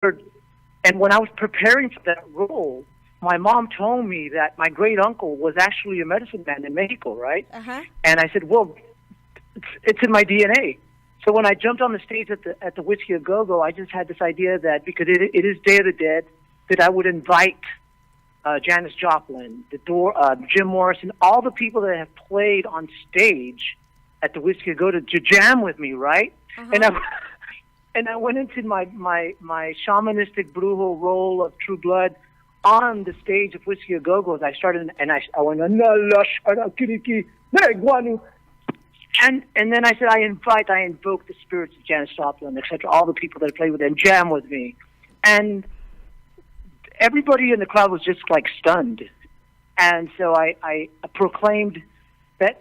And when I was preparing for that role, my mom told me that my great uncle was actually a medicine man in Mexico, right? Uh-huh. And I said, well, it's in my DNA. So when I jumped on the stage at the Whisky A Go Go, I just had this idea that because it is Day of the Dead, that I would invite Janis Joplin, Jim Morrison, all the people that have played on stage at the Whisky A Go to jam with me, right? Uh-huh. And I went into my shamanistic brujo role of True Blood on the stage of Whisky A Go Go. I started and I went and then I said I invoke the spirits of Janis Joplin, etc. All the people that play with them jam with me, and everybody in the crowd was just like stunned. And so I proclaimed that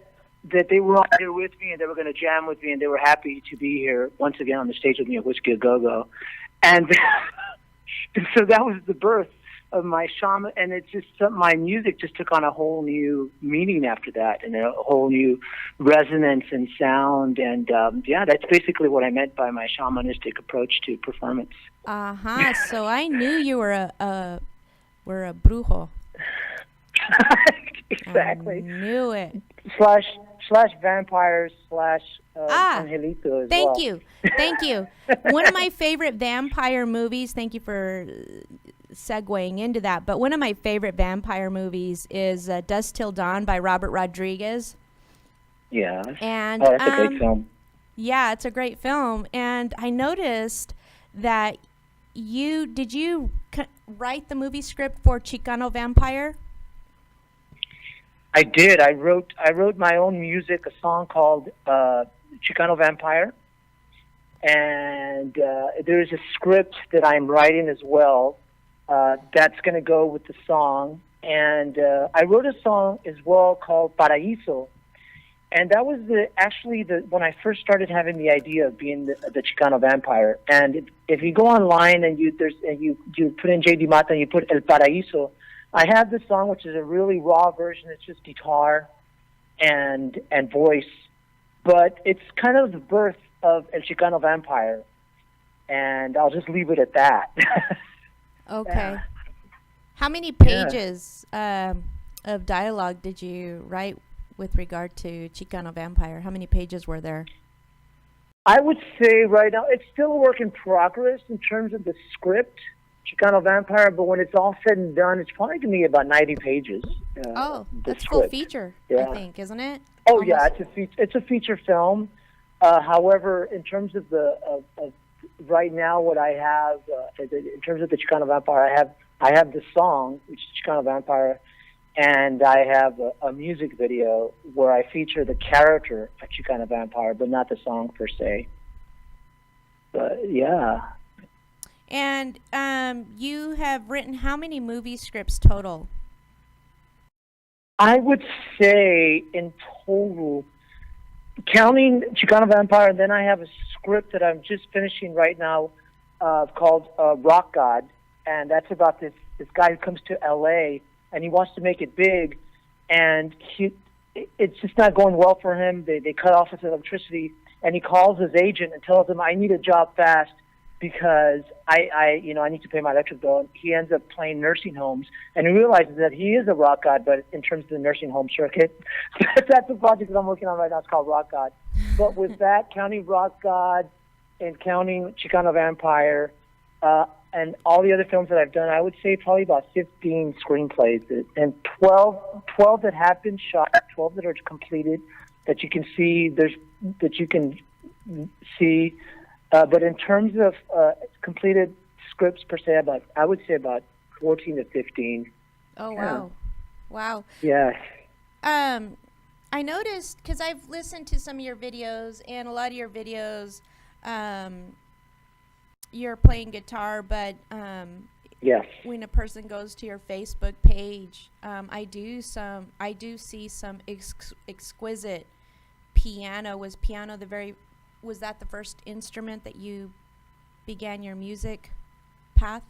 they were all here with me and they were going to jam with me and they were happy to be here once again on the stage with me at Whisky A Go Go, and so that was the birth of my shaman, and it's just my music just took on a whole new meaning after that, and a whole new resonance and sound, and that's basically what I meant by my shamanistic approach to performance. So I knew you were a brujo. Exactly. I knew it. Slash vampires slash angelito as thank well. Thank you. One of my favorite vampire movies, thank you for segueing into that, but one of my favorite vampire movies is Dusk Till Dawn by Robert Rodriguez. Yeah. And that's a great film. Yeah, it's a great film. And I noticed that did you write the movie script for Chicano Vampire? I did. I wrote my own music, a song called Chicano Vampire, and there's a script that I'm writing as well that's going to go with the song. And I wrote a song as well called Paraíso, and that was when I first started having the idea of being the Chicano Vampire. And if you go online and you put in J.D. Mata and you put El Paraíso, I have this song, which is a really raw version. It's just guitar and voice, but it's kind of the birth of El Chicano Vampire, and I'll just leave it at that. Okay. Yeah. How many pages of dialogue did you write with regard to Chicano Vampire? How many pages were there? I would say right now it's still a work in progress in terms of the script, Chicano Vampire, but when it's all said and done, it's probably going to be about 90 pages. That's script. Full feature, I think, isn't it? Oh, Almost. Yeah, it's a feature film. However, in terms of of right now, what I have in terms of the Chicano Vampire, I have the song, which is Chicano Vampire, and I have a music video where I feature the character of Chicano Vampire, but not the song per se. But yeah. And you have written how many movie scripts total? I would say in total, counting Chicano Vampire, then I have a script that I'm just finishing right now called Rock God, and that's about this guy who comes to L.A. and he wants to make it big, and it's just not going well for him. They cut off his electricity, and he calls his agent and tells him, I need a job fast because I need to pay my electric bill. And he ends up playing nursing homes, and he realizes that he is a rock god, but in terms of the nursing home circuit. That's the project that I'm working on right now. It's called Rock God. But with that, counting Rock God and counting Chicano Vampire, and all the other films that I've done, I would say probably about 15 screenplays, and 12 that have been shot, 12 that are completed, that you can see. But in terms of completed scripts per se, I would say about 14 to 15. Oh, wow. Wow. Yeah. I noticed, because I've listened to some of your videos, and a lot of your videos, you're playing guitar, but yes, when a person goes to your Facebook page, I do see some exquisite piano. Was that the first instrument that you began your music path?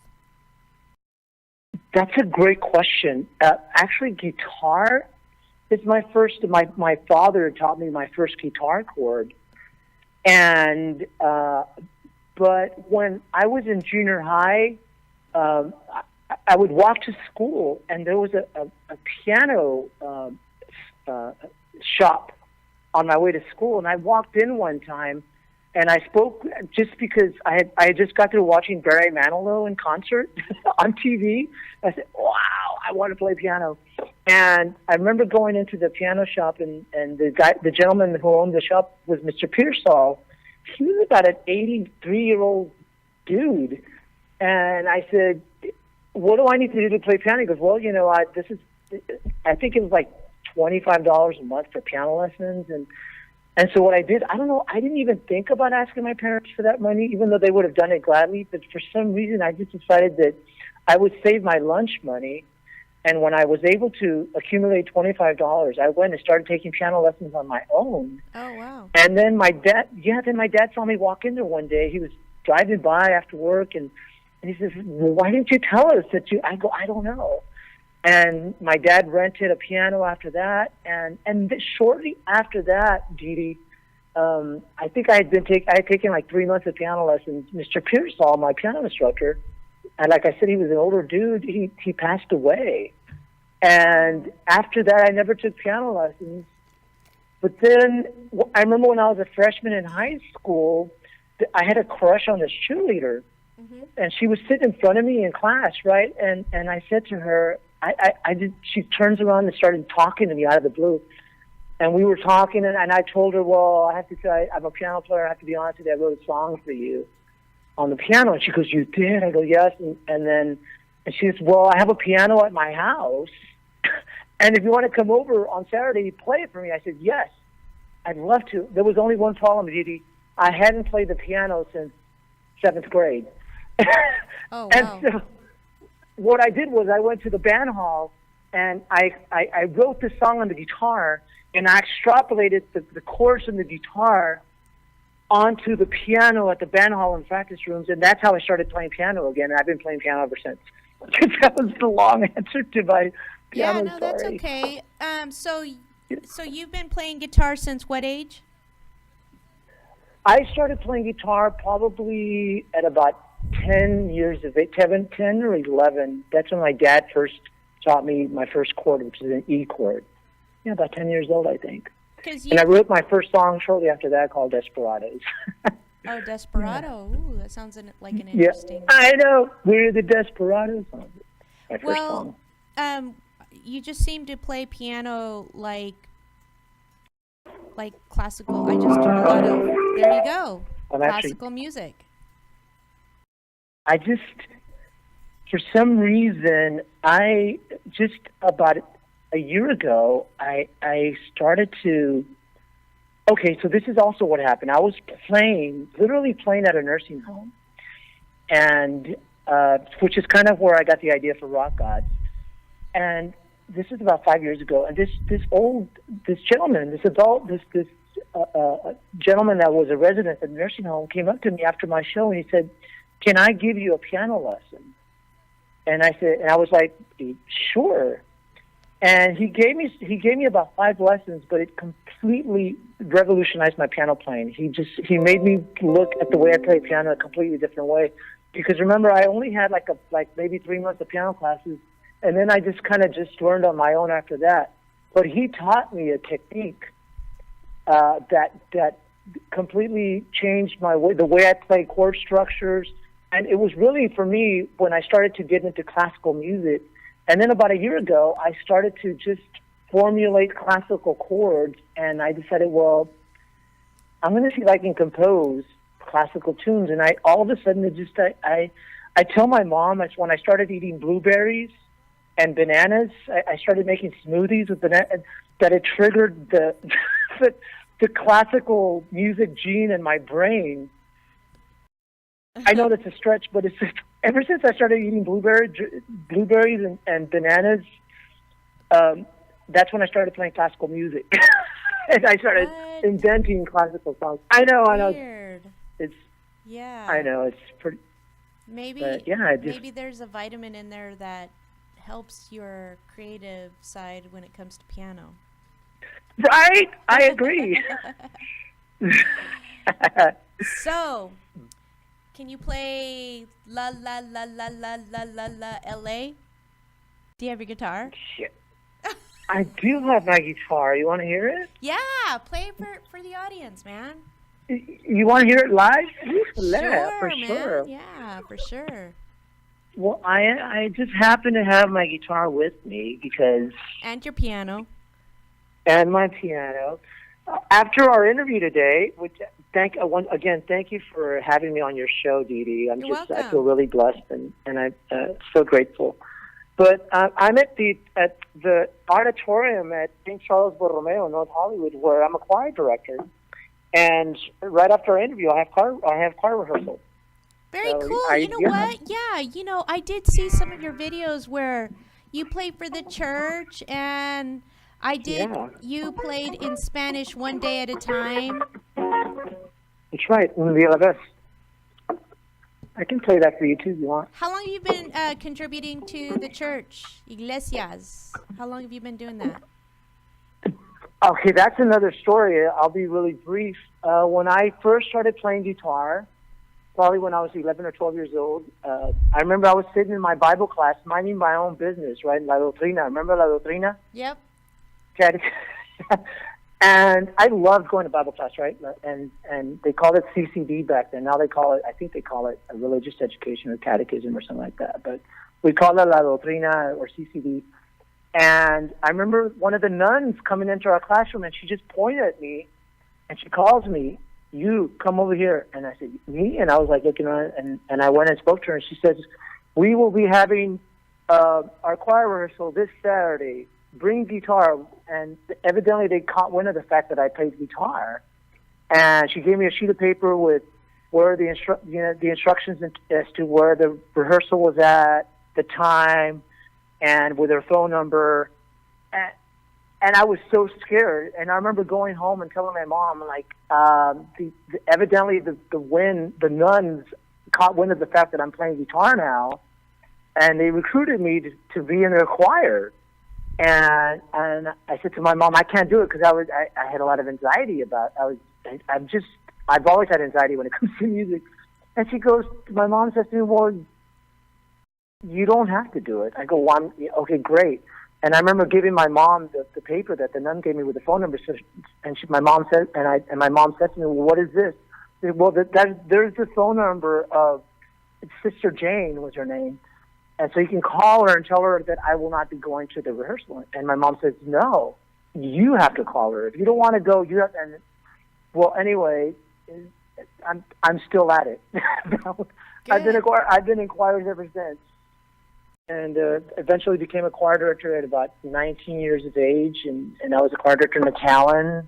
That's a great question. Actually, guitar is my first. My father taught me my first guitar chord, and But when I was in junior high, I would walk to school, and there was a piano shop on my way to school. And I walked in one time, and I spoke just because I had just got through watching Barry Manilow in concert on TV. I said, wow, I want to play piano. And I remember going into the piano shop, and the gentleman who owned the shop was Mr. Pearsall. He was about an 83-year-old dude. And I said, what do I need to do to play piano? He goes, well, you know, I think it was like $25 a month for piano lessons. And so what I did, I don't know, I didn't even think about asking my parents for that money, even though they would have done it gladly. But for some reason, I just decided that I would save my lunch money. And when I was able to accumulate $25, I went and started taking piano lessons on my own. Oh, wow. And then my dad saw me walk in there one day. He was driving by after work, and he says, well, why didn't you tell us that you, I go, I don't know. And my dad rented a piano after that. And shortly after that, DeeDee, I think I had taken like 3 months of piano lessons. Mr. Pearsall, my piano instructor, and like I said, he was an older dude. He passed away. And after that, I never took piano lessons. But then I remember when I was a freshman in high school, I had a crush on this cheerleader. Mm-hmm. And she was sitting in front of me in class, right? And I said to her, she turns around and started talking to me out of the blue. And we were talking, and I told her, well, I have to say, I'm a piano player. I have to be honest with you, I wrote a song for you on the piano. And she goes, you did? I go, yes. And she says, well, I have a piano at my house. And if you want to come over on Saturday, play it for me. I said, yes, I'd love to. There was only one problem, DeeDee. I hadn't played the piano since 7th grade. Oh, wow. And so what I did was I went to the band hall, and I wrote the song on the guitar, and I extrapolated the chords from the guitar onto the piano at the band hall and practice rooms, and that's how I started playing piano again. And I've been playing piano ever since. That was the long answer to my piano. Yeah, no, that's okay. So you've been playing guitar since what age? I started playing guitar probably at about 10 years of age, 10 or 11. That's when my dad first taught me my first chord, which is an E chord. Yeah, about 10 years old, I think. And I wrote my first song shortly after that called Desperados. Oh, Desperado. Ooh, that sounds like an interesting... Yeah, I know. We're the Desperados. My first song. You just seem to play piano like classical. I just heard a lot of... There you go. Classical music. For some reason, just about a year ago, I started to... Okay, so this is also what happened. I was literally playing at a nursing home, and which is kind of where I got the idea for Rock Gods. And this is about 5 years ago, and this gentleman that was a resident at the nursing home came up to me after my show, and he said, "Can I give you a piano lesson?" And I was like, "Sure." And he gave me about 5 lessons, but it completely revolutionized my piano playing. He made me look at the way I play piano a completely different way. Because remember, I only had like maybe 3 months of piano classes, and then I just kind of learned on my own after that. But he taught me a technique that completely changed the way I play chord structures. And it was really, for me, when I started to get into classical music. And then about a year ago, I started to just formulate classical chords, and I decided, well, I'm going to see if I can compose classical tunes. And all of a sudden, I tell my mom, when I started eating blueberries and bananas, I started making smoothies with bananas, that it triggered the classical music gene in my brain. I know that's a stretch, but it's just, ever since I started eating blueberries and bananas, that's when I started playing classical music. And I started inventing classical songs. I know. Weird. Yeah. I know, it's pretty... Maybe there's a vitamin in there that helps your creative side when it comes to piano. Right? I agree. So... Can you play La La La La La La La La L.A.? Do you have your guitar? Shit. I do have my guitar. You want to hear it? Yeah, play it for the audience, man. You want to hear it live? Sure, for man. sure. Yeah, for sure. Well, I just happen to have my guitar with me because... And your piano. And my piano. After our interview today, which thank you for having me on your show, DeeDee. You're welcome. I feel really blessed and I'm so grateful. But I'm at the auditorium at St. Charles Borromeo in North Hollywood, where I'm a choir director. And right after our interview, I have choir rehearsal. Very cool. You know what? Yeah, I did see some of your videos where you played for the church, and you played in Spanish one day at a time. That's right. I can play that for you too if you want. How long have you been contributing to the church, Iglesias? How long have you been doing that? Okay, that's another story. I'll be really brief. When I first started playing guitar, probably when I was 11 or 12 years old, I remember I was sitting in my Bible class minding my own business, right? La Doctrina. Remember La Doctrina? Yep. And I loved going to Bible class, right? And they called it CCD back then. Now I think they call it a religious education or catechism or something like that. But we call it La Doctrina or CCD. And I remember one of the nuns coming into our classroom, and she just pointed at me, and she calls me, "You, come over here." And I said, "Me?" And I was like looking around, and I went and spoke to her, and she says, "We will be having our choir rehearsal this Saturday. Bring guitar." And evidently they caught wind of the fact that I played guitar. And she gave me a sheet of paper with where the instructions as to where the rehearsal was at, the time, and with her phone number. And I was so scared. And I remember going home and telling my mom, like, evidently the nuns caught wind of the fact that I'm playing guitar now, and they recruited me to be in their choir. And I said to my mom, I can't do it because I had a lot of anxiety about. I've always had anxiety when it comes to music. And my mom says to me, "Well, you don't have to do it." I go, "Well, okay, great." And I remember giving my mom the paper that the nun gave me with the phone number. My mom said to me, "Well, what is this?" I said, "Well, there's the phone number of Sister Jane," was her name. "And so you can call her and tell her that I will not be going to the rehearsal." And my mom says, "No, you have to call her. If you don't want to go, you have." And well, anyway, I'm still at it. I've been in choirs ever since, and eventually became a choir director at about 19 years of age, and I was a choir director in McAllen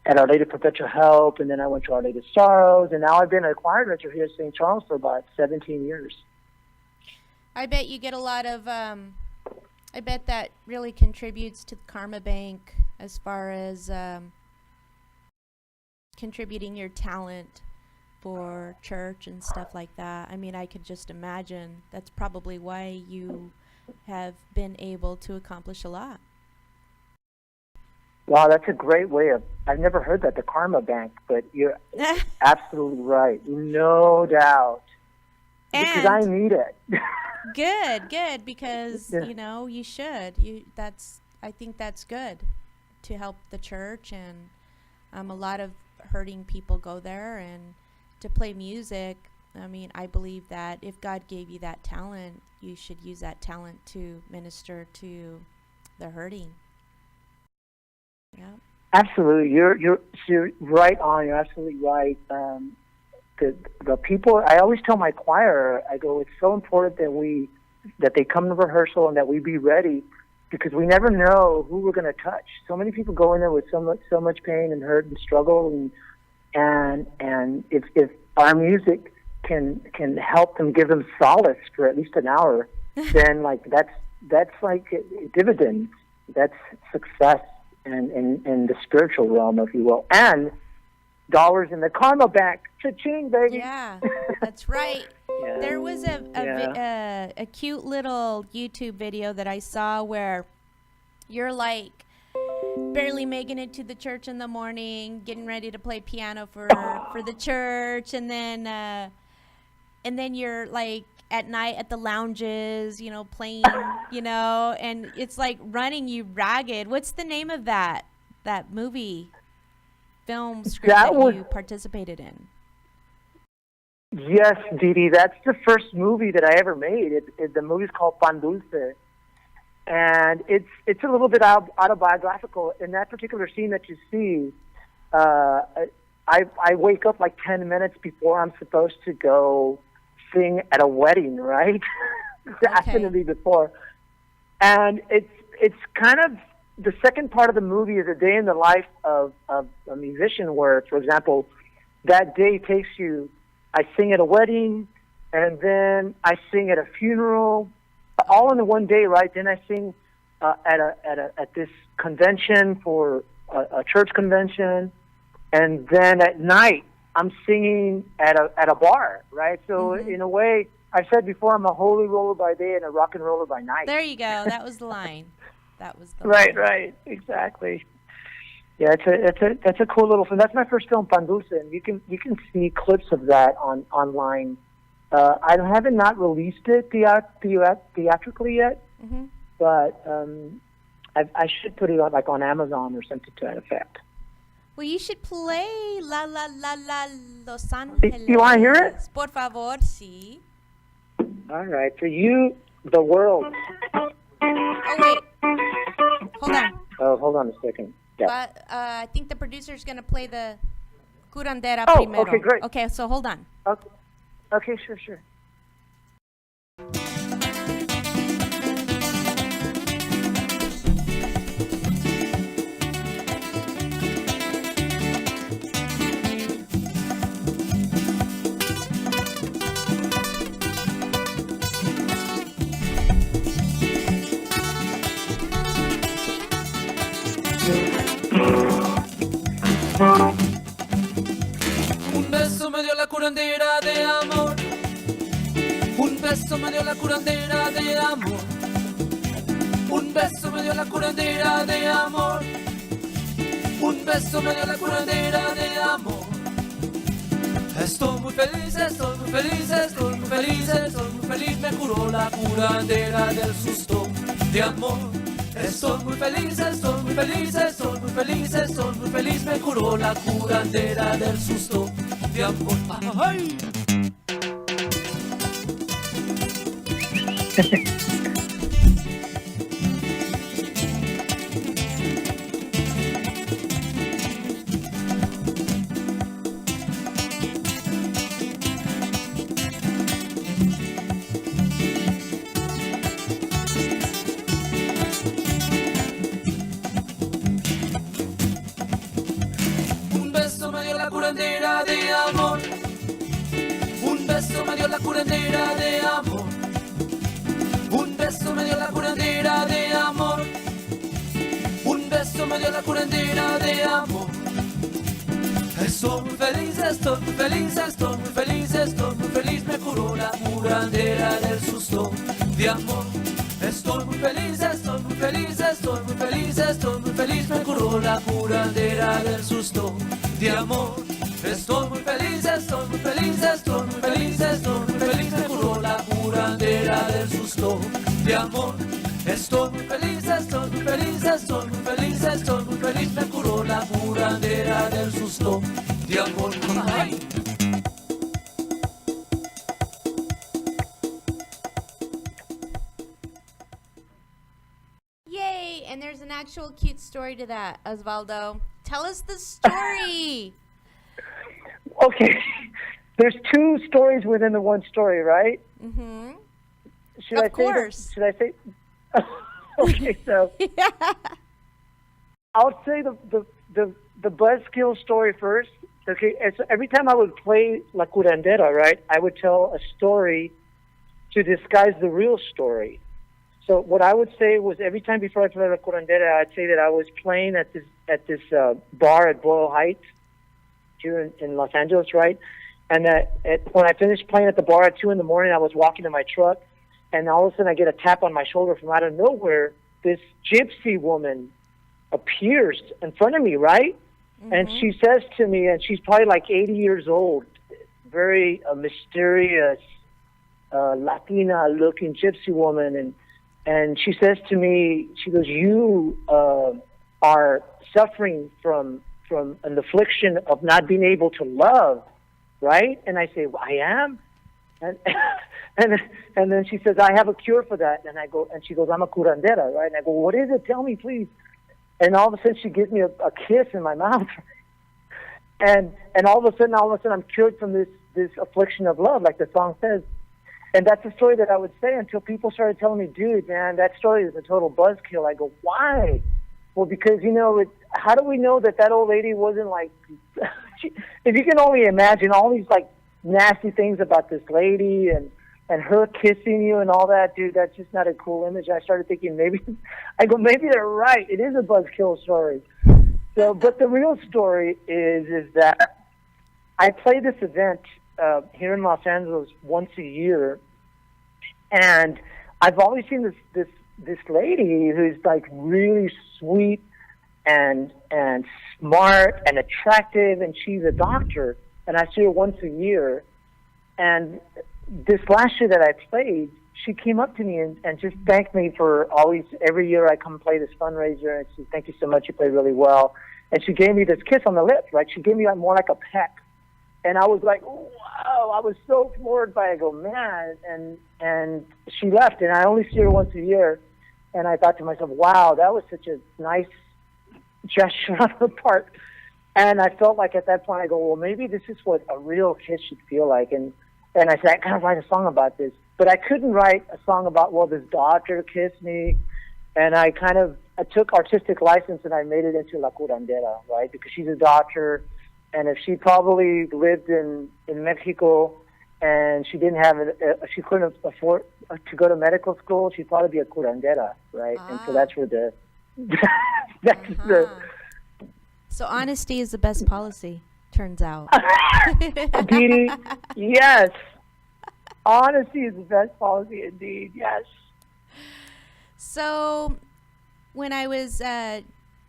at Our Lady of Perpetual Help, and then I went to Our Lady of Sorrows, and now I've been a choir director here at St. Charles for about 17 years. I bet you get a lot of, I bet that really contributes to the Karma Bank as far as contributing your talent for church and stuff like that. I mean, I could just imagine that's probably why you have been able to accomplish a lot. Wow, that's a great way of, I've never heard that, the Karma Bank, but you're absolutely right. No doubt. Because I need it. Good, because you should. I think that's good to help the church, and a lot of hurting people go there, and to play music. I mean, I believe that if God gave you that talent, you should use that talent to minister to the hurting. Yeah. Absolutely, you're right on. You're absolutely right. The people, I always tell my choir, I go, it's so important that they come to rehearsal and that we be ready, because we never know who we're going to touch. So many people go in there with so much pain and hurt and struggle, and if our music can help them, give them solace for at least an hour, then that's like dividends. That's success in the spiritual realm, if you will, and dollars in the Karma Bank. Cha-ching, baby. Yeah, that's right. Yeah. There was a cute little YouTube video that I saw where you're like barely making it to the church in the morning, getting ready to play piano for the church, and then and then you're like at night at the lounges, you know, playing, you know, and it's like running you ragged. What's the name of that movie film script that you participated in? Yes, DeeDee, that's the first movie that I ever made. The movie's called Pan Dulce, and it's a little bit autobiographical. In that particular scene that you see, I wake up like 10 minutes before I'm supposed to go sing at a wedding, right? It happened to me before, and it's kind of the second part of the movie is a day in the life of a musician, where, for example, that day takes you. I sing at a wedding, and then I sing at a funeral, all in the one day, right? Then I sing at this convention for a church convention, and then at night I'm singing at a bar, right? So in a way, I said before, I'm a holy roller by day and a rock and roller by night. There you go. That was the line. That was the line. Right, exactly. Yeah, that's a cool little film. That's my first film, Pan Dulce, and you can see clips of that online. I haven't not released it theatrically yet, but I should put it on like on Amazon or something to that effect. Well, you should play La La La La Los Angeles. You want to hear it? Por favor, sí. All right, for you, the world. Oh wait, hold on. Oh, hold on a second. Yeah. But I think the producer's going to play the curandera primero. Oh, okay, great. Okay, so hold on. Okay, sure. Un beso me dio la curandera de amor. Un beso me dio la curandera de amor. Un beso me dio la curandera de amor. Un beso me dio la curandera de amor. Estoy muy feliz, estoy muy feliz, estoy muy feliz, estoy muy feliz. Me curó la curandera del susto de amor. Estoy muy feliz, estoy muy feliz, estoy muy feliz, estoy muy feliz. Me curó la curandera del susto de amor. ¡Ay! Curandera de amor. Un beso me dio la curandera de amor. Un beso me dio la curandera de amor. Un beso me dio la curandera de amor. Estoy muy feliz, estoy muy feliz, estoy muy feliz, estoy muy feliz. Me curó la curandera del susto de amor. Estoy muy feliz, estoy muy feliz, estoy muy feliz, estoy muy feliz. Me curó la curandera del susto de amor. Estoy muy feliz, estoy muy feliz, estoy muy feliz, estoy muy feliz. Me curó la curandera del susto de amor. Estoy muy feliz, estoy muy feliz, estoy muy feliz, estoy muy feliz. Me curó la curandera del susto de amor. ¡Ay! Yay! And there's an actual cute story to that, Osvaldo. Tell us the story. Okay, there's two stories within the one story, right? Mm-hmm. Should I say? Okay, so Yeah. I'll say the buzzkill story first. Okay, and so every time I would play La Curandera, right, I would tell a story to disguise the real story. So what I would say was every time before I played La Curandera, I'd say that I was playing at this bar at Boyle Heights here in Los Angeles, right? And when I finished playing at the bar at 2 a.m, I was walking to my truck, and all of a sudden I get a tap on my shoulder from out of nowhere. This gypsy woman appears in front of me, right? Mm-hmm. And she says to me, and she's probably like 80 years old, very mysterious Latina-looking gypsy woman, and she says to me, she goes, "You are suffering from an affliction of not being able to love, right?" And I say, well, "I am." And and then she says, "I have a cure for that." And I go, and she goes, "I'm a curandera," right? And I go, "What is it? Tell me, please." And all of a sudden, she gives me a kiss in my mouth, and all of a sudden, I'm cured from this affliction of love, like the song says. And that's a story that I would say until people started telling me, "Dude, man, that story is a total buzzkill." I go, "Why?" Well, because, how do we know that old lady wasn't like, if you can only imagine all these like nasty things about this lady and her kissing you and all that, dude, that's just not a cool image. I started thinking maybe they're right. It is a buzzkill story. So, but the real story is that I play this event here in Los Angeles once a year, and I've always seen this lady who's like really sweet and smart and attractive, and she's a doctor, and I see her once a year. And this last year that I played, she came up to me and just thanked me for every year I come play this fundraiser, and she said, "Thank you so much, you played really well." And she gave me this kiss on the lips, right? She gave me more like a peck. And I was like, wow, I was so floored by it. I go, man. And she left, and I only see her once a year. And I thought to myself, wow, that was such a nice gesture on her part. And I felt like at that point, I go, well, maybe this is what a real kiss should feel like. And I said, I gotta write a song about this. But I couldn't write a song about, well, this doctor kissed me. And I took artistic license and I made it into La Curandera, right? Because she's a doctor. And if she probably lived in Mexico and she didn't have she couldn't afford to go to medical school, she'd probably be a curandera, right? And so that's where So honesty is the best policy, turns out. DeeDee, yes. Honesty is the best policy indeed, yes. So when I was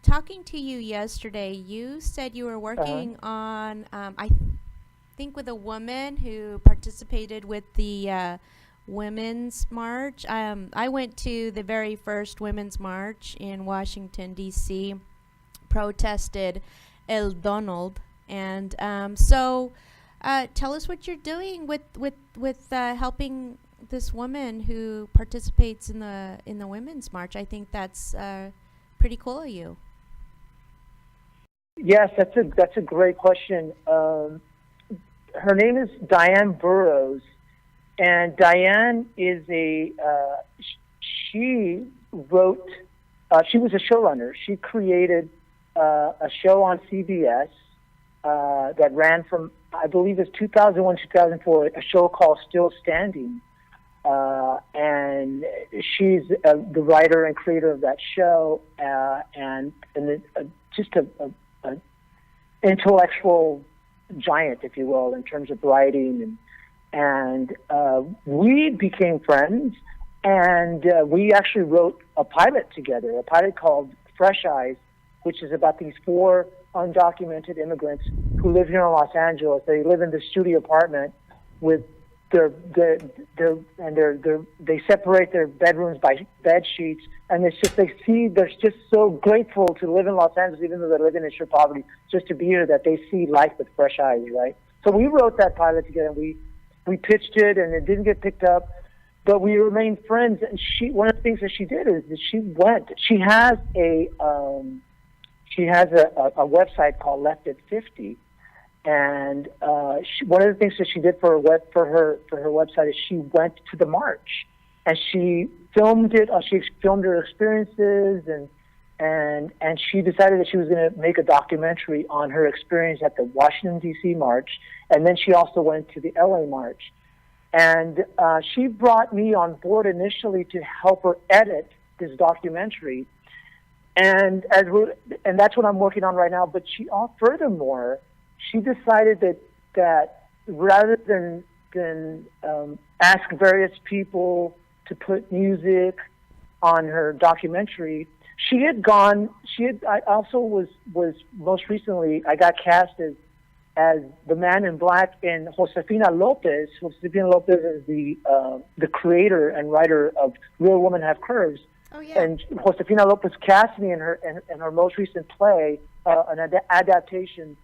talking to you yesterday, you said you were working on, I think, with a woman who participated with the Women's March. I went to the very first Women's March in Washington, D.C., protested El Donald. And so tell us what you're doing with helping this woman who participates in the Women's March. I think that's pretty cool of you. Yes, that's a great question. Her name is Diane Burrows, and Diane is she wrote, she was a showrunner. She created a show on CBS that ran from, I believe it's 2001, 2004, a show called Still Standing. And she's the writer and creator of that show, and just a intellectual giant, if you will, in terms of writing, and we became friends, and we actually wrote a pilot together, a pilot called Fresh Eyes, which is about these 4 undocumented immigrants who live here in Los Angeles. They live in this studio apartment with they separate their bedrooms by bed sheets, and they're just so grateful to live in Los Angeles, even though they're living in sheer poverty, just to be here, that they see life with fresh eyes, right? So we wrote that pilot together, and we pitched it, and it didn't get picked up, but we remained friends. And one of the things that she did is that she has a website called Left at 50. And one of the things that she did for her website is she went to the march, and she filmed it. She filmed her experiences, and she decided that she was going to make a documentary on her experience at the Washington D.C. march, and then she also went to the L.A. march, and she brought me on board initially to help her edit this documentary, and that's what I'm working on right now. But furthermore, she decided that rather than ask various people to put music on her documentary, I also was most recently, I got cast as the man in black in Josefina Lopez. Josefina Lopez is the creator and writer of Real Women Have Curves. Oh, yeah. And Josefina Lopez cast me in her most recent play, an adaptation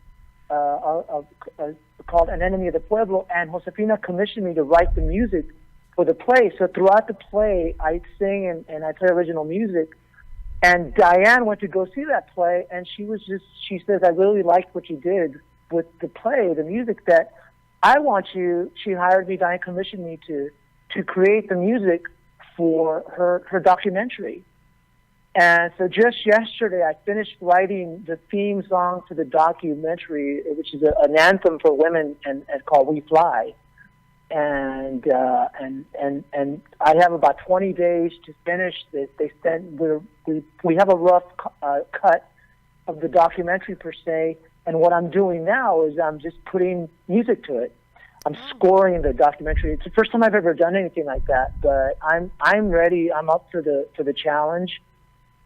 called An Enemy of the Pueblo, and Josefina commissioned me to write the music for the play. So throughout the play, I sing and I play original music. And Diane went to go see that play, and she says, I really liked what you did with the play, the music, that I want you, she hired me, Diane commissioned me to create the music for her documentary. And so just yesterday, I finished writing the theme song to the documentary, which is an anthem for women and called We Fly. And I have about 20 days to finish this. We have a rough cut of the documentary per se, and what I'm doing now is I'm just putting music to it. I'm scoring the documentary. It's the first time I've ever done anything like that, but I'm ready. I'm up for the challenge,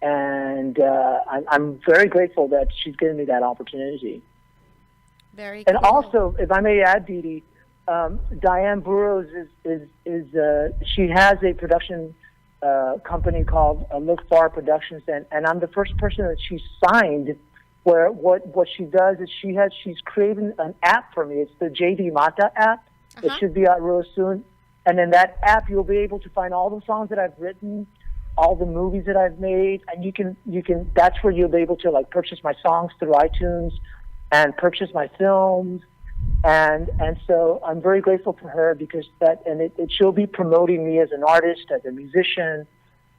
and I'm very grateful that she's given me that opportunity. Very and cool. also, if I may add, DeeDee, Diane Burrows is she has a production company called Look Far Productions, and I'm the first person that she signed. Where what she does is she's creating an app for me. It's the JD Mata app. It should be out real soon. And in that app, you'll be able to find all the songs that I've written, all the movies that I've made, and you can. That's where you'll be able to like purchase my songs through iTunes, and purchase my films. And so I'm very grateful for her because she'll be promoting me as an artist, as a musician,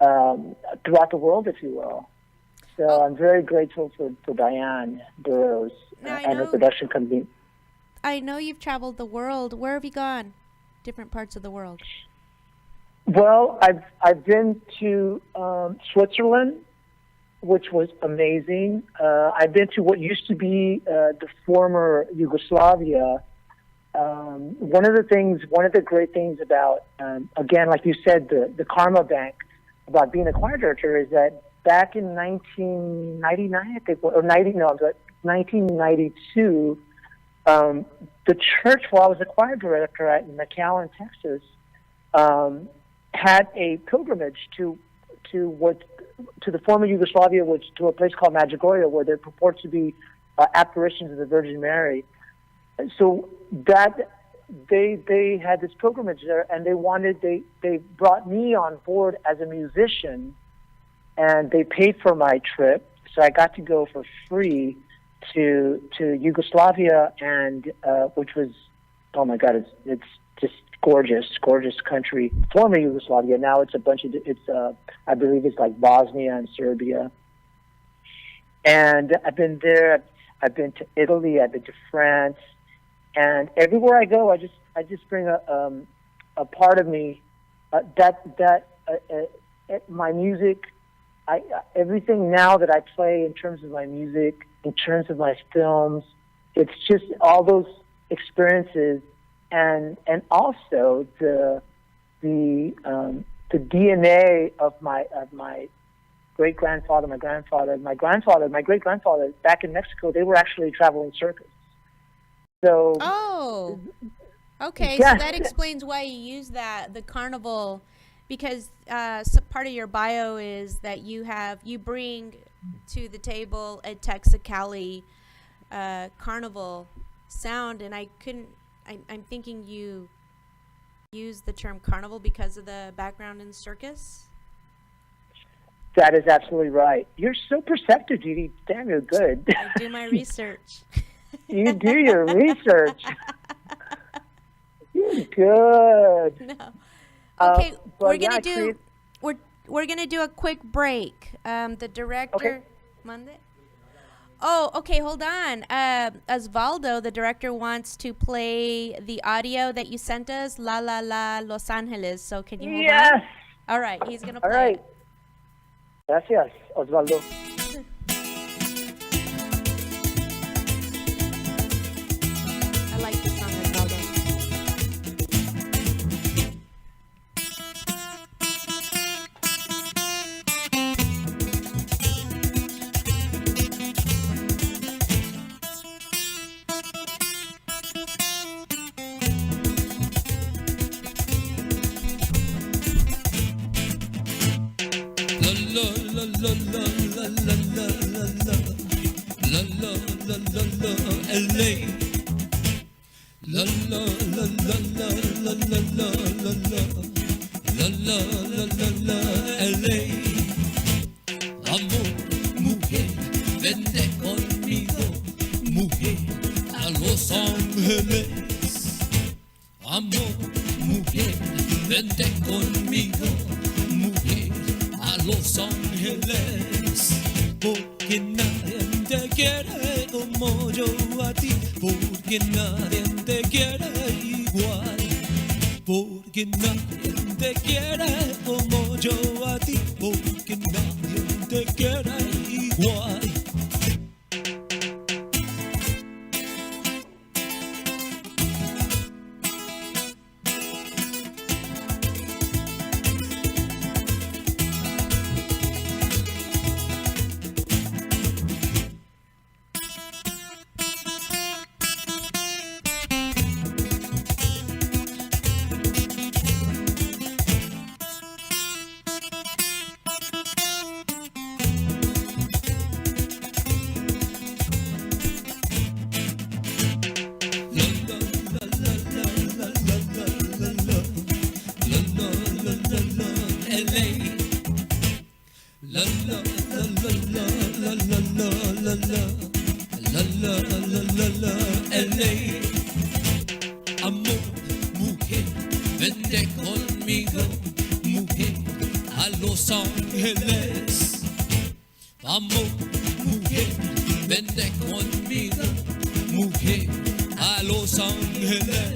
throughout the world, if you will. So I'm very grateful for Diane Burrows and her production company. I know you've traveled the world. Where have you gone? Different parts of the world. Well, I've been to Switzerland, which was amazing. I've been to what used to be the former Yugoslavia. One of the great things about, again, like you said, the Karma Bank, about being a choir director is that back in 1999, I think, or 1992, the church, while I was a choir director at McAllen, Texas, had a pilgrimage to the former Yugoslavia, to a place called Medjugorje, where there purports to be apparitions of the Virgin Mary. And so that they had this pilgrimage there, and they brought me on board as a musician. And they paid for my trip, so I got to go for free to Yugoslavia, and which was, oh my God, it's just gorgeous country. Former Yugoslavia. Now it's I believe it's like Bosnia and Serbia. And I've been there. I've been to Italy. I've been to France, and everywhere I go, I just bring a part of me my music. Everything now that I play in terms of my music, in terms of my films, it's just all those experiences, and also the DNA of my great grandfather, my great grandfather back in Mexico. They were actually a traveling circus. So. Okay. Yes. So that explains why you use the carnival. Because part of your bio is that you bring to the table a Texas-Cali carnival sound, and I'm thinking you use the term carnival because of the background in circus. That is absolutely right. You're so perceptive, DeeDee. Damn, you're good. I do my research. You do your research. You're good. No. Okay, we're gonna do a quick break. The director Monday. Oh, okay. Hold on. Osvaldo, the director, wants to play the audio that you sent us, La La La Los Angeles. So can you hold on? All right, he's gonna play. All right. It. Gracias, Osvaldo. I like this song, Osvaldo. Amor, mujer, vente conmigo, mujer, a Los Ángeles. Amor, mujer, vente conmigo, mujer, a Los Ángeles. Porque nadie te quiere como yo a ti, porque nadie te quiere igual. Porque nadie te quiere como yo a ti, porque nadie te quiere igual. Amor, mujer, vente conmigo, mujer, a Los Ángeles. Amor, mujer, vente conmigo, mujer, a Los Ángeles.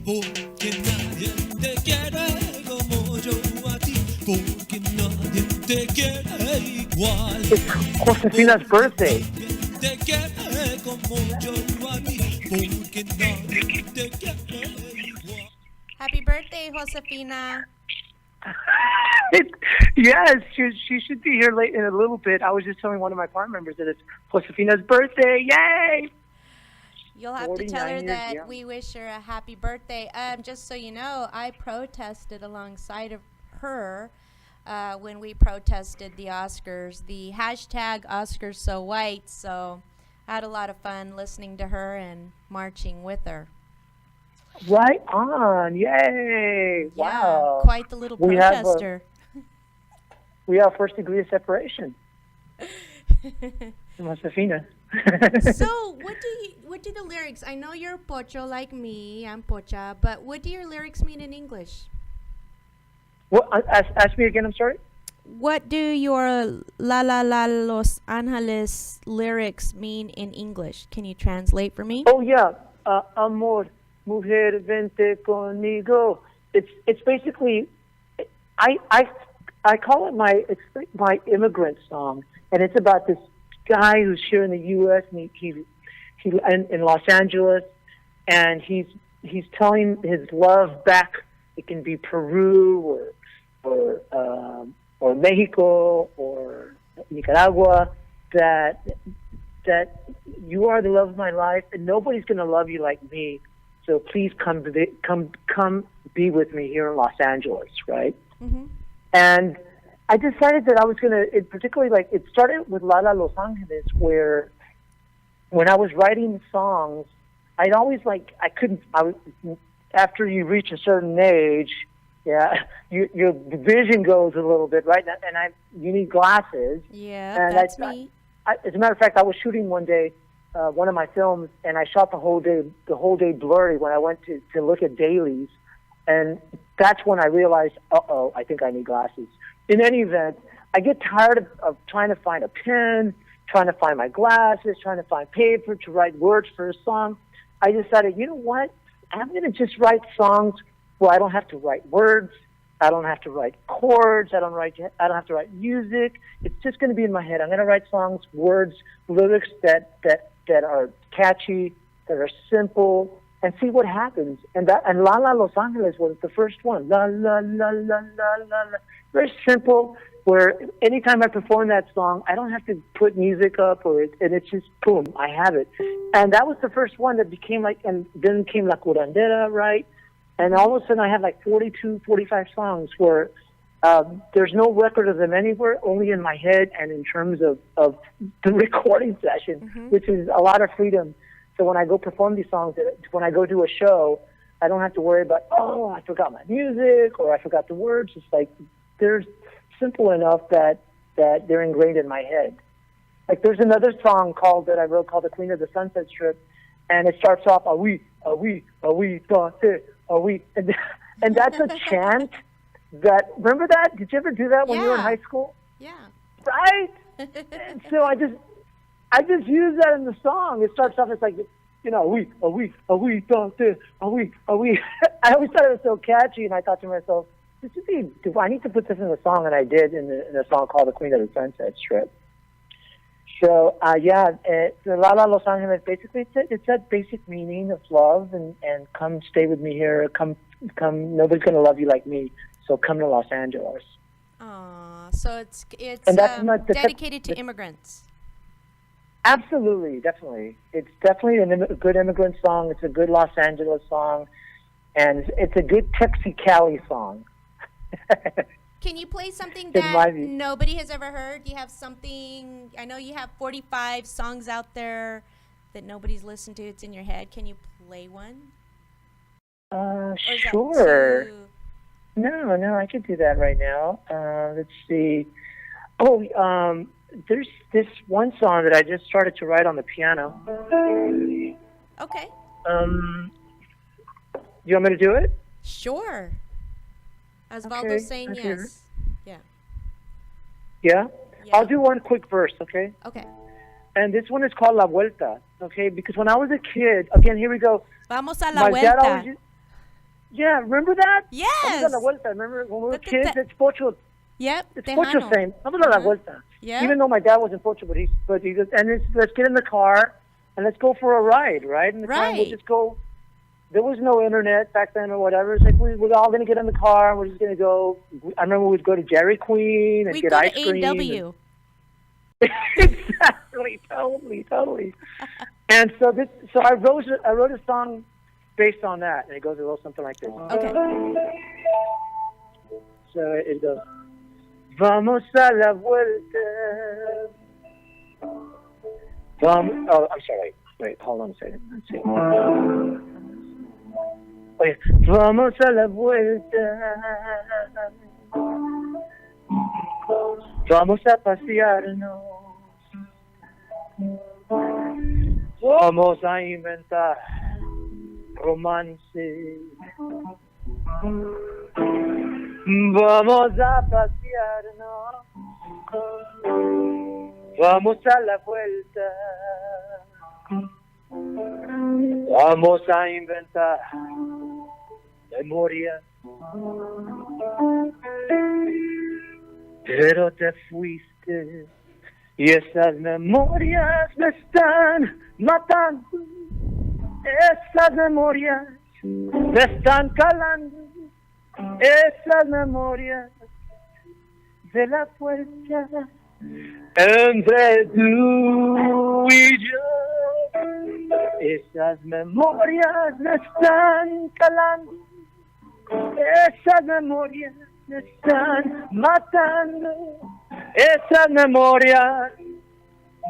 Porque nadie te quiere como yo a ti, porque nadie te quiere igual. It's Josefina's birthday. Te quiere como yo a ti, porque nadie te quiere igual. Happy birthday, Josefina. Yes, she should be here late in a little bit. I was just telling one of my farm members that it's Josefina's birthday. Yay! You'll have to tell her 49 years, that yeah. we wish her a happy birthday. Just so you know, I protested alongside of her when we protested the Oscars, the hashtag Oscars So White. So I had a lot of fun listening to her and marching with her. Right on. Yay. Yeah, Wow. quite the little We have, protester. We have first degree of separation. Josefina. So, what do the lyrics? I know you're pocho like me. I'm pocha, but what do your lyrics mean in English? What? Ask me again. I'm sorry. What do your La La La Los Angeles lyrics mean in English? Can you translate for me? Oh yeah. Amor, mujer, vente conmigo. It's basically, I call it my immigrant song, and it's about this guy who's here in the U.S. and he in Los Angeles, and he's telling his love back. It can be Peru or Mexico or Nicaragua, that you are the love of my life, and nobody's going to love you like me. So please come be with me here in Los Angeles, right? Mm-hmm. And I decided that I was going to, particularly, like, it started with La La Los Angeles, where when I was writing songs, I'd always, after you reach a certain age, yeah, your vision goes a little bit, right? And you need glasses. Yeah, and that's me. As a matter of fact, I was shooting one day, one of my films, and I shot the whole day blurry when I went to look at dailies. And that's when I realized, I think I need glasses. In any event, I get tired of trying to find a pen, trying to find my glasses, trying to find paper to write words for a song. I decided, you know what? I'm going to just write songs where I don't have to write words. I don't have to write chords. I don't have to write music. It's just going to be in my head. I'm going to write songs, words, lyrics that are catchy, that are simple, and see what happens. And La La Los Angeles was the first one. La la la la la la la. Very simple. Where anytime I perform that song, I don't have to put music up, and it's just boom, I have it. And that was the first one that became and then came La Curandera, right? And all of a sudden I had 42, 45 songs where There's no record of them anywhere, only in my head and in terms of the recording session, which is a lot of freedom. So when I go perform these songs, when I go do a show, I don't have to worry about, oh, I forgot my music or I forgot the words. It's like they're simple enough that they're ingrained in my head. Like there's another song that I wrote called The Queen of the Sunset Strip, and it starts off, are we, and that's a chant that, remember that? Did you ever do that when you were in high school? Yeah. Right? And so I just use that in the song. It starts off, it's like, you know, we. I always thought it was so catchy, and I thought to myself, do I need to put this in the song? And I did in a song called The Queen of the Sunset Strip. So, La La Los Angeles, basically, it's that basic meaning of love, and come stay with me here. Come, nobody's going to love you like me, so come to Los Angeles. So it's dedicated to immigrants. Absolutely, definitely. It's definitely a good immigrant song. It's a good Los Angeles song, and it's a good Texicali song. Can you play something that nobody has ever heard? You have something, I know you have 45 songs out there that nobody's listened to. It's in your head. Can you play one? Sure. No, I could do that right now. Let's see. There's this one song that I just started to write on the piano. Okay. You want me to do it? Sure. Osvaldo's saying yes. Yeah? I'll do one quick verse, okay? Okay. And this one is called La Vuelta, okay? Because when I was a kid, again, here we go. Vamos a la vuelta. Remember that? Yes. Vamos a la vuelta. Remember when we were kids? It's Pocho. Yep. It's Pocho's saying, Vamos a la vuelta. Yeah. Even though my dad wasn't Pocho, but he just, let's get in the car and let's go for a ride, right? And the time we'll just go. There was no internet back then or whatever. It's like we're all going to get in the car and we're just going to go. I remember we'd go to Dairy Queen and get ice cream. We'd go to A&W. Exactly, totally. And so I wrote a song based on that, and it goes a little something like this. Okay. So it goes, Vamos a la vuelta. I'm sorry. Wait, hold on a second. Let's see. Oye, vamos a la vuelta. Vamos a pasearnos. Vamos a inventar romance. Vamos a pasearnos. Vamos a la vuelta. Vamos a inventar memorias. Pero te fuiste y esas memorias me están matando. Esas memorias me están calando. Esas memorias de la puerta entre tú y yo. Esas memorias me están calando. Esas memorias me están matando. Esas memorias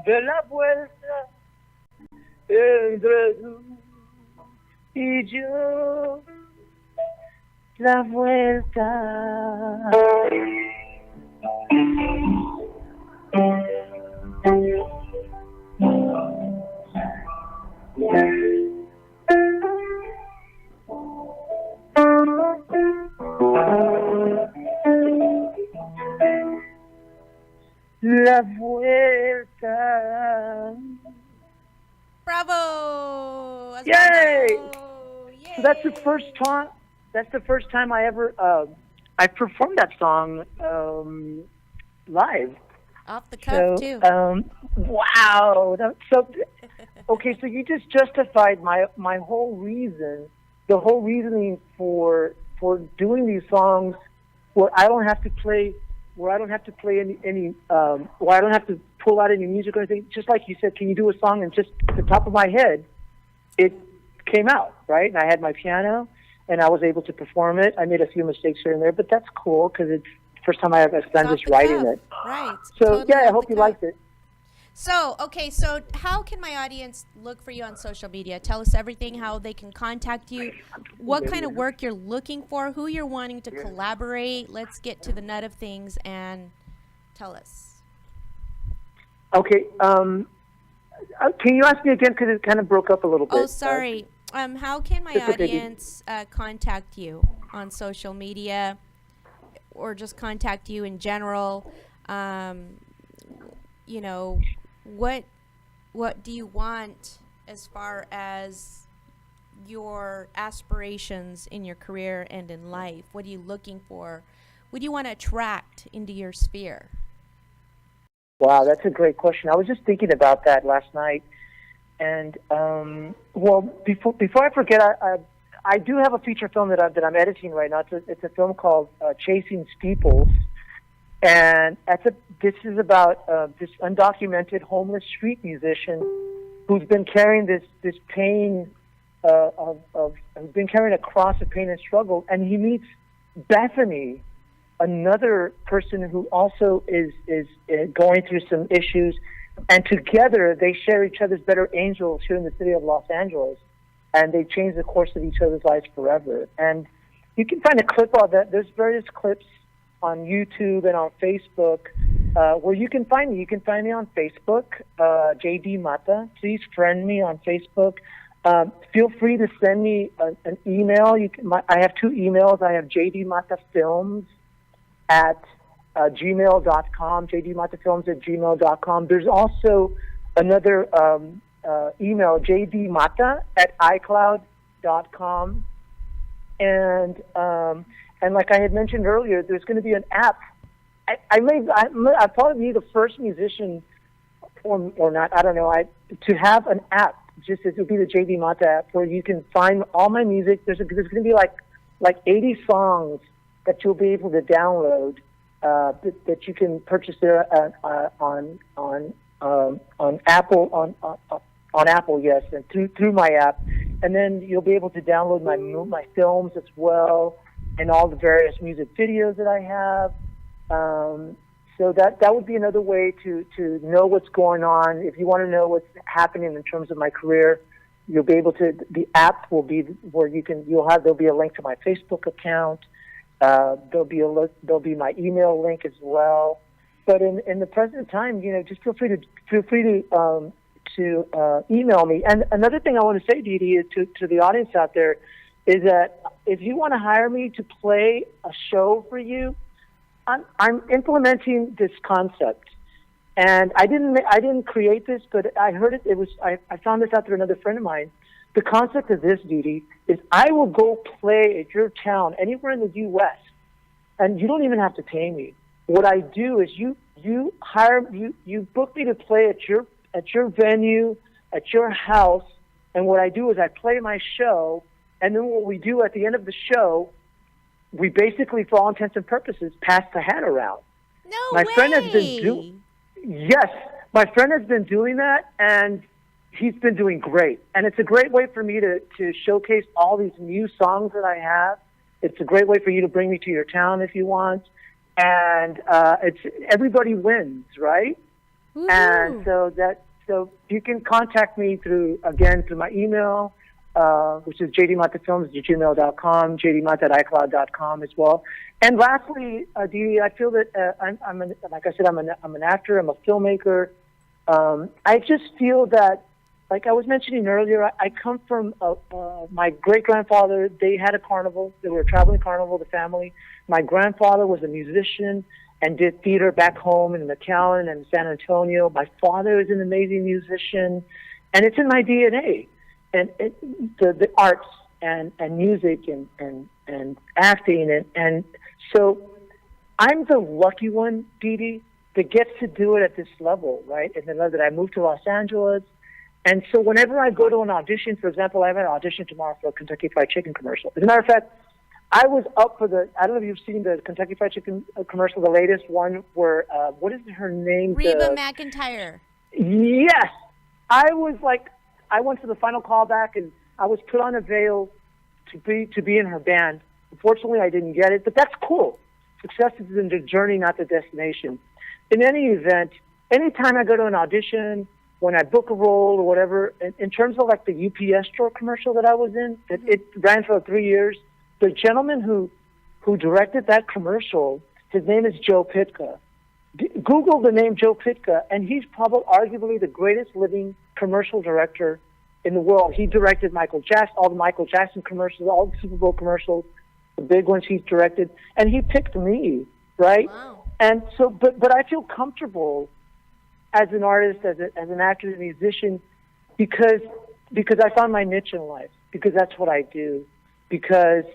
de la vuelta entre tú y yo. La vuelta. La vuelta. Bravo! Yay! Yay! So that's the first time. That's the first time I ever I performed that song live. Off the cuff too. Wow. So okay, so you just justified my whole reason, the whole reasoning for doing these songs where I don't have to play any where I don't have to pull out any music or anything. Just like you said, can you do a song and just at the top of my head it came out, right? And I had my piano and I was able to perform it. I made a few mistakes here and there, but that's cool because first time I'm just writing it. Right. So Totally yeah, I off hope the you cuff. liked it. So, okay, so how can my audience look for you on social media? Tell us everything, how they can contact you, what kind of work you're looking for, who you're wanting to collaborate. Let's get to the nut of things and tell us. Okay. Can you ask me again, because it kind of broke up a little bit? Oh, sorry. How can my It's okay, audience contact you on social media, or just contact you in general? You know, what do you want as far as your aspirations in your career and in life? What are you looking for? What do you want to attract into your sphere? Wow, that's a great question. I was just thinking about that last night. And, well, before I forget, I do have a feature film that I'm editing right now. It's a film called Chasing Steeples. And this is about this undocumented homeless street musician who's been carrying this pain who's been carrying a cross of pain and struggle. And he meets Bethany, another person who also is going through some issues, and together they share each other's better angels here in the city of Los Angeles, and they change the course of each other's lives forever. And you can find a clip of that. There's various clips on YouTube and on Facebook where you can find me. You can find me on Facebook, JD Mata. Please friend me on Facebook. Feel free to send me an email. I have two emails. I have jdmatafilms at gmail.com, jdmatafilms@gmail.com. There's also another email, jdmata at icloud.com. And like I had mentioned earlier, there's going to be an app. I'll probably be the first musician, or not, I don't know, to have an app. Just it will be the JD Mata app, where you can find all my music. There's going to be like 80 songs that you'll be able to download, that you can purchase there on Apple, on Apple, yes, and through my app. And then you'll be able to download my films as well, and all the various music videos that I have. So that would be another way to know what's going on. If you want to know what's happening in terms of my career, you'll be able to. The app will be where there'll be a link to my Facebook account. There'll be my email link as well. But in the present time, just feel free to email me. And another thing I want to say, DeeDee, is to the audience out there, is that if you want to hire me to play a show for you, I'm implementing this concept. And I didn't create this, but I heard it. I found this out through another friend of mine. The concept of this, DeeDee, is I will go play at your town anywhere in the U.S. and you don't even have to pay me. What I do is you book me to play at your venue, at your house, and what I do is I play my show, and then what we do at the end of the show, we basically, for all intents and purposes, pass the hat around. No my way. Friend has been yes, my friend has been doing that, and he's been doing great. And it's a great way for me to showcase all these new songs that I have. It's a great way for you to bring me to your town if you want. And everybody wins, right? Woo-hoo. And so you can contact me through my email, which is jdmatafilms@gmail.com, jdmata@icloud.com as well. And lastly, DeeDee, I feel that like I said, I'm an actor, I'm a filmmaker. I just feel that, like I was mentioning earlier, I come from my great-grandfather. They had a carnival. They were a traveling carnival, the family. My grandfather was a musician and did theater back home in McAllen and San Antonio. My father is an amazing musician, and it's in my DNA. And the arts and music and acting. And so I'm the lucky one, DeeDee, that gets to do it at this level, right? And then that I moved to Los Angeles. And so whenever I go to an audition, for example, I have an audition tomorrow for a Kentucky Fried Chicken commercial. As a matter of fact, I was up for I don't know if you've seen the Kentucky Fried Chicken commercial, the latest one where, what is her name? Reba McEntire. Yes. I went to the final callback, and I was put on a veil to be in her band. Unfortunately, I didn't get it, but that's cool. Success is in the journey, not the destination. In any event, anytime I go to an audition, when I book a role or whatever, in terms of like the UPS store commercial that I was in, it ran for 3 years. The gentleman who directed that commercial, his name is Joe Pytka. Google the name Joe Pytka, and he's probably arguably the greatest living commercial director in the world. He directed all the Michael Jackson commercials, all the Super Bowl commercials, the big ones he's directed, and he picked me, right? Wow. And so, but I feel comfortable as an artist, as an actor, as a musician, because I found my niche in life, because that's what I do, because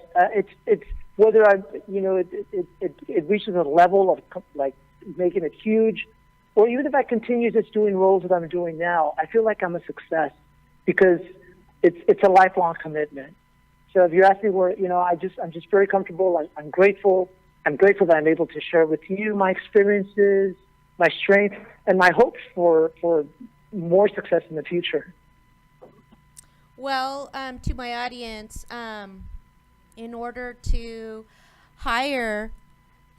it's whether it reaches a level of like making it huge, or even if I continue just doing roles that I'm doing now, I feel like I'm a success because it's a lifelong commitment. So if you ask me where, I'm just very comfortable. I'm grateful. I'm grateful that I'm able to share with you my experiences, my strength, and my hopes for more success in the future. Well, to my audience, in order to hire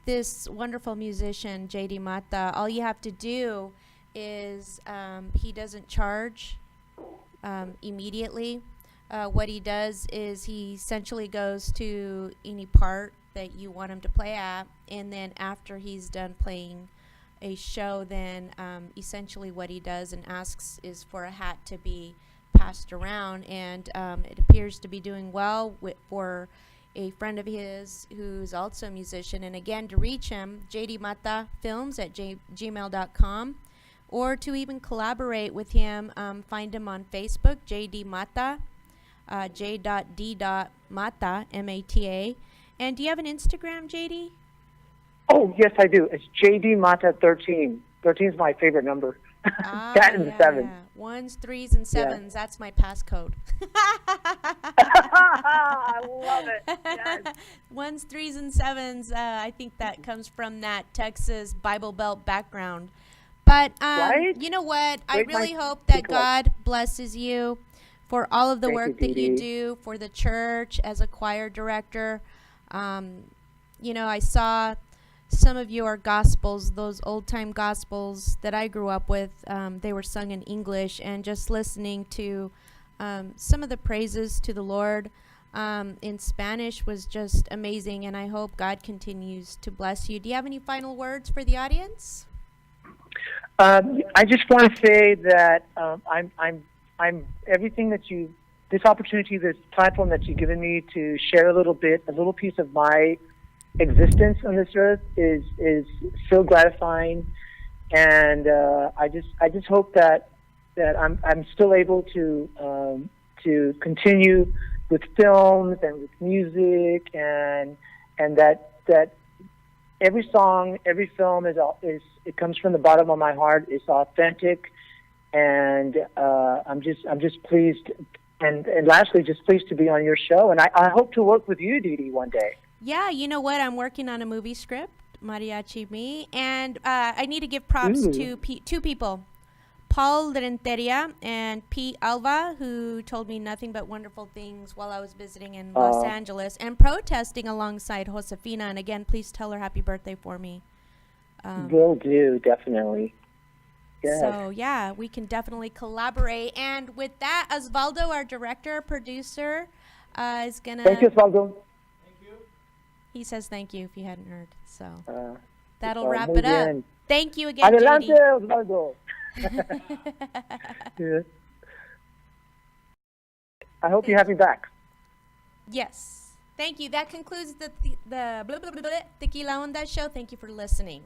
this wonderful musician, J.D. Mata, all you have to do is he doesn't charge immediately. What he does is he essentially goes to any part that you want him to play at, and then after he's done playing a show, then essentially what he does and asks is for a hat to be passed around, and it appears to be doing well for a friend of his who's also a musician. And again, to reach him, jdmatafilms@gmail.com, or to even collaborate with him, find him on Facebook, JD Mata, j.d.mata, M-A-T-A. And do you have an Instagram, JD? Oh, yes, I do. It's JD Mata 13. 13 is my favorite number. That and 7. 1s, 3s, and 7s. Yeah. That's my passcode. I love it. Yes. 1s, 3s, and 7s. I think that comes from that Texas Bible Belt background. But right? You know what? I really hope that God blesses you for all of the work that you do for the church as a choir director. I saw some of your gospels, those old-time gospels that I grew up with. They were sung in English, and just listening to some of the praises to the Lord in Spanish was just amazing, and I hope God continues to bless you. Do you have any final words for the audience? I just want to say that I'm everything that this opportunity, this platform that you've given me to share a little piece of my existence on this earth is so gratifying, and I just hope that I'm still able to continue with films and with music, and that every song, every film it comes from the bottom of my heart. It's authentic, and I'm just pleased, and lastly, just pleased to be on your show, and I hope to work with you, DeeDee, one day. Yeah, you know what? I'm working on a movie script, Mariachi Me, and I need to give props to two people, Paul Renteria and P. Alva, who told me nothing but wonderful things while I was visiting in Los Angeles and protesting alongside Josefina. And again, please tell her happy birthday for me. Will do, definitely. Yes. So, yeah, we can definitely collaborate. And with that, Osvaldo, our director, producer, is going to... Thank you, Osvaldo. He says thank you if you hadn't heard. So that'll wrap it up. Bien. Thank you again, Adelante, JD. Osvaldo. Yeah. I hope you have me back. Yes. Thank you. That concludes the blah, blah, blah, blah, Tequila Onda show. Thank you for listening.